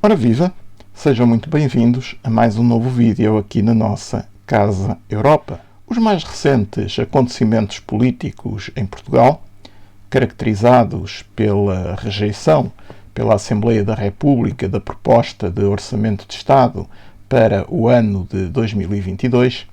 Ora viva! Sejam muito bem-vindos a mais um novo vídeo aqui na nossa Casa Europa. Os mais recentes acontecimentos políticos em Portugal, caracterizados pela rejeição pela Assembleia da República da proposta de Orçamento de Estado para o ano de 2022,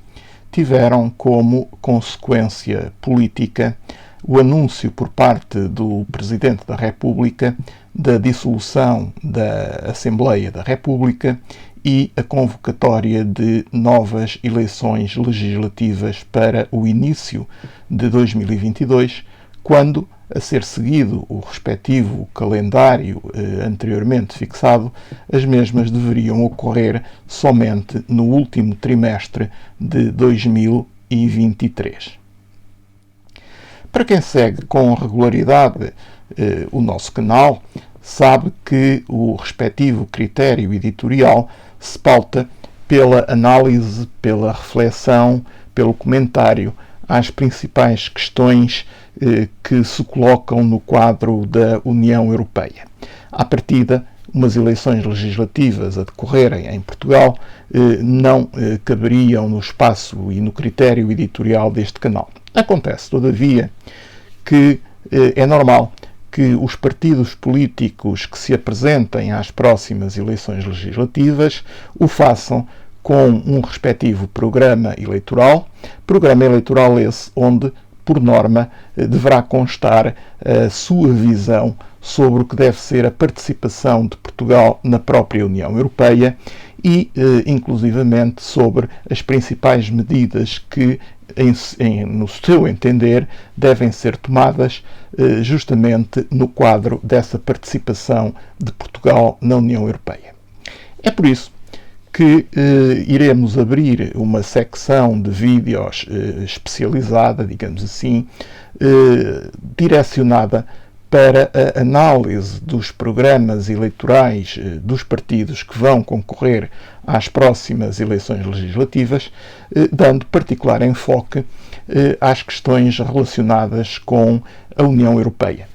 tiveram como consequência política o anúncio por parte do Presidente da República da dissolução da Assembleia da República e a convocatória de novas eleições legislativas para o início de 2022, quando, a ser seguido o respectivo calendário anteriormente fixado, as mesmas deveriam ocorrer somente no último trimestre de 2023. Para quem segue com regularidade o nosso canal, sabe que o respectivo critério editorial se pauta pela análise, pela reflexão, pelo comentário às principais questões que se colocam no quadro da União Europeia. À partida, umas eleições legislativas a decorrerem em Portugal não caberiam no espaço e no critério editorial deste canal. Acontece, todavia, que é normal que os partidos políticos que se apresentem às próximas eleições legislativas o façam com um respectivo programa eleitoral esse onde, por norma, deverá constar a sua visão sobre o que deve ser a participação de Portugal na própria União Europeia e, inclusivamente, sobre as principais medidas que, no seu entender, devem ser tomadas justamente no quadro dessa participação de Portugal na União Europeia. É por isso que iremos abrir uma secção de vídeos especializada, digamos assim, direcionada para a análise dos programas eleitorais dos partidos que vão concorrer às próximas eleições legislativas, dando particular enfoque às questões relacionadas com a União Europeia.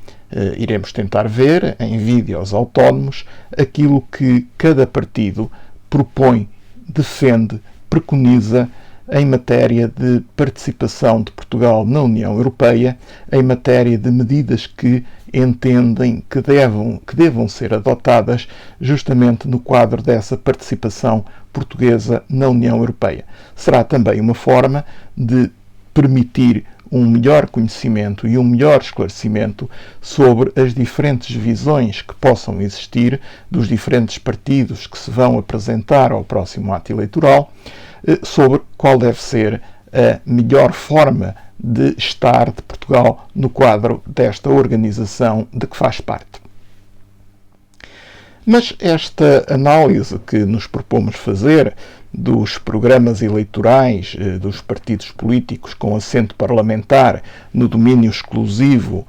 Iremos tentar ver, em vídeos autónomos, aquilo que cada partido propõe, defende, preconiza em matéria de participação de Portugal na União Europeia, em matéria de medidas que entendem que devam ser adotadas justamente no quadro dessa participação portuguesa na União Europeia. Será também uma forma de permitir um melhor conhecimento e um melhor esclarecimento sobre as diferentes visões que possam existir dos diferentes partidos que se vão apresentar ao próximo ato eleitoral, sobre qual deve ser a melhor forma de estar de Portugal no quadro desta organização de que faz parte. Mas esta análise que nos propomos fazer dos programas eleitorais dos partidos políticos com assento parlamentar no domínio exclusivo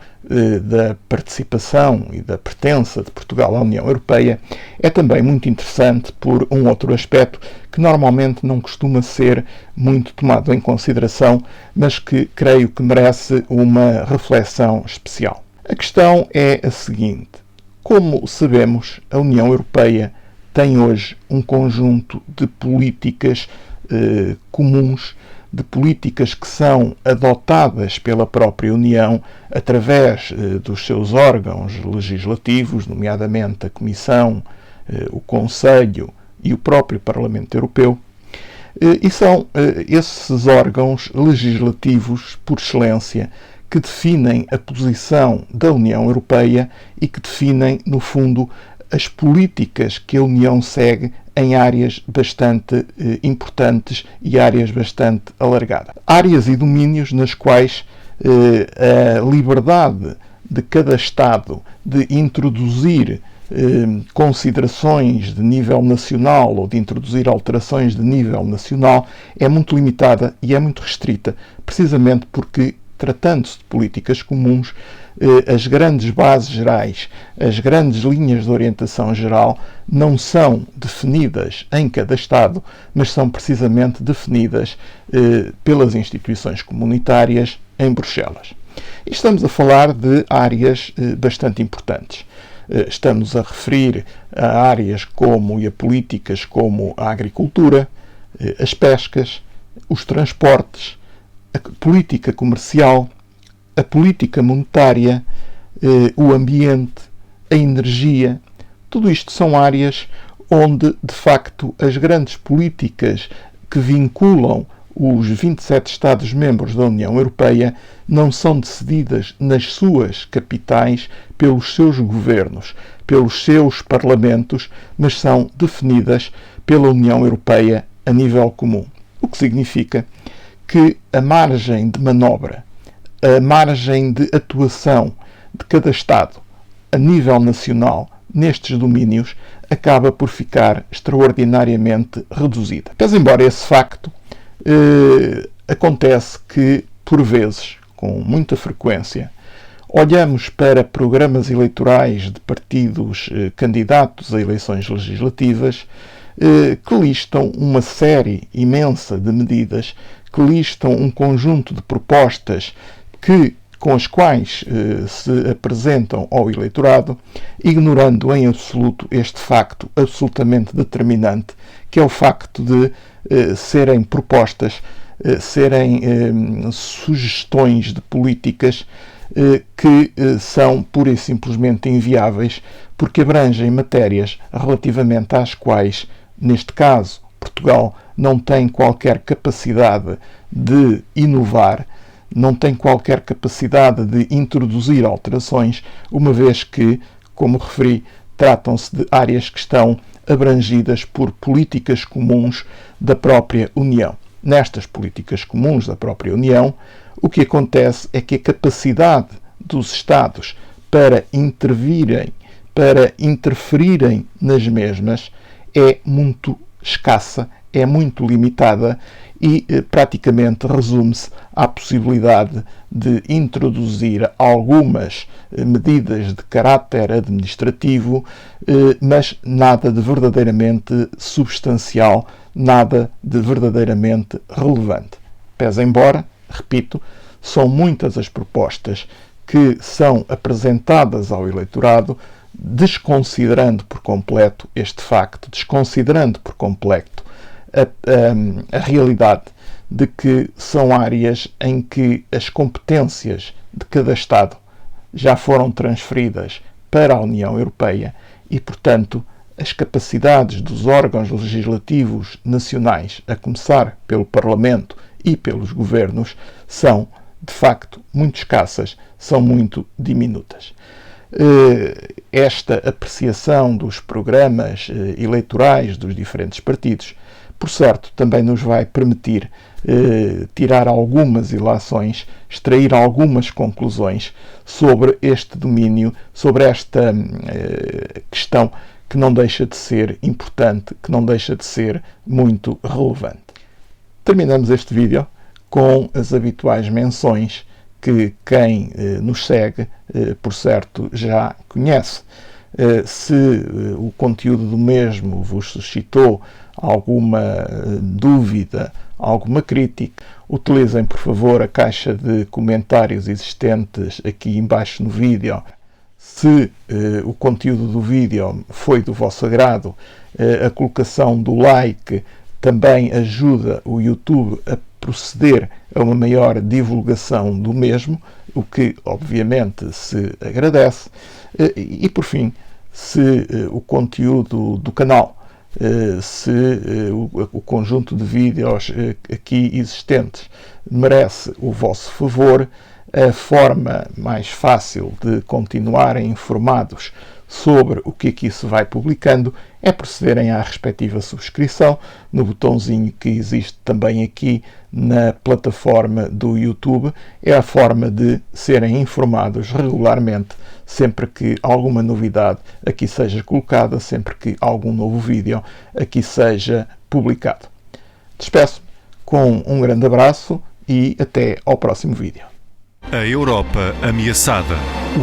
da participação e da pertença de Portugal à União Europeia é também muito interessante por um outro aspecto que normalmente não costuma ser muito tomado em consideração, mas que creio que merece uma reflexão especial. A questão é a seguinte: como sabemos, a União Europeia tem hoje um conjunto de políticas comuns, de políticas que são adotadas pela própria União através dos seus órgãos legislativos, nomeadamente a Comissão, o Conselho e o próprio Parlamento Europeu, e são esses órgãos legislativos, por excelência, que definem a posição da União Europeia e que definem, no fundo, as políticas que a União segue em áreas bastante importantes e áreas bastante alargadas. Áreas e domínios nas quais a liberdade de cada Estado de introduzir considerações de nível nacional ou de introduzir alterações de nível nacional é muito limitada e é muito restrita, precisamente porque, tratando-se de políticas comuns, as grandes bases gerais, as grandes linhas de orientação geral não são definidas em cada Estado, mas são precisamente definidas pelas instituições comunitárias em Bruxelas. E estamos a falar de áreas bastante importantes. Estamos a referir a áreas e a políticas como a agricultura, as pescas, os transportes, a política comercial, a política monetária, o ambiente, a energia. Tudo isto são áreas onde, de facto, as grandes políticas que vinculam os 27 Estados-membros da União Europeia não são decididas nas suas capitais pelos seus governos, pelos seus parlamentos, mas são definidas pela União Europeia a nível comum. O que significa que a margem de manobra, a margem de atuação de cada Estado a nível nacional nestes domínios acaba por ficar extraordinariamente reduzida. Mas, embora esse facto, acontece que, por vezes, com muita frequência, olhamos para programas eleitorais de partidos candidatos a eleições legislativas que listam uma série imensa de medidas, que listam um conjunto de propostas com as quais se apresentam ao eleitorado, ignorando em absoluto este facto absolutamente determinante, que é o facto de serem propostas, serem sugestões de políticas que são pura e simplesmente inviáveis, porque abrangem matérias relativamente às quais, neste caso, Portugal não tem qualquer capacidade de inovar, não tem qualquer capacidade de introduzir alterações, uma vez que, como referi, tratam-se de áreas que estão abrangidas por políticas comuns da própria União. Nestas políticas comuns da própria União, o que acontece é que a capacidade dos Estados para intervirem, para interferirem nas mesmas, é muito escassa, é muito limitada e praticamente resume-se à possibilidade de introduzir algumas medidas de caráter administrativo, mas nada de verdadeiramente substancial, nada de verdadeiramente relevante. Pese embora, repito, são muitas as propostas que são apresentadas ao eleitorado, desconsiderando por completo este facto, desconsiderando por completo a realidade de que são áreas em que as competências de cada Estado já foram transferidas para a União Europeia e, portanto, as capacidades dos órgãos legislativos nacionais, a começar pelo Parlamento e pelos governos, são, de facto, muito escassas, são muito diminutas. Esta apreciação dos programas eleitorais dos diferentes partidos, por certo, também nos vai permitir tirar algumas ilações, extrair algumas conclusões sobre este domínio, sobre esta questão que não deixa de ser importante, que não deixa de ser muito relevante. Terminamos este vídeo com as habituais menções que quem nos segue, por certo, já conhece. Se o conteúdo do mesmo vos suscitou alguma dúvida, alguma crítica, utilizem, por favor, a caixa de comentários existentes aqui embaixo no vídeo. Se o conteúdo do vídeo foi do vosso agrado, a colocação do like também ajuda o YouTube a proceder a uma maior divulgação do mesmo, o que obviamente se agradece. E por fim, se o conteúdo do canal, se o conjunto de vídeos aqui existentes merece o vosso favor, a forma mais fácil de continuarem informados sobre o que aqui se vai publicando é procederem à respectiva subscrição no botãozinho que existe também aqui na plataforma do YouTube. É a forma de serem informados regularmente sempre que alguma novidade aqui seja colocada, sempre que algum novo vídeo aqui seja publicado. Despeço-me com um grande abraço e até ao próximo vídeo. A Europa ameaçada.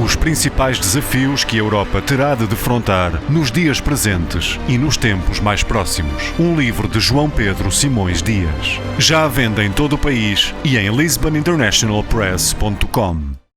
Os principais desafios que a Europa terá de defrontar nos dias presentes e nos tempos mais próximos. Um livro de João Pedro Simões Dias. Já à venda em todo o país e em lisboninternationalpress.com.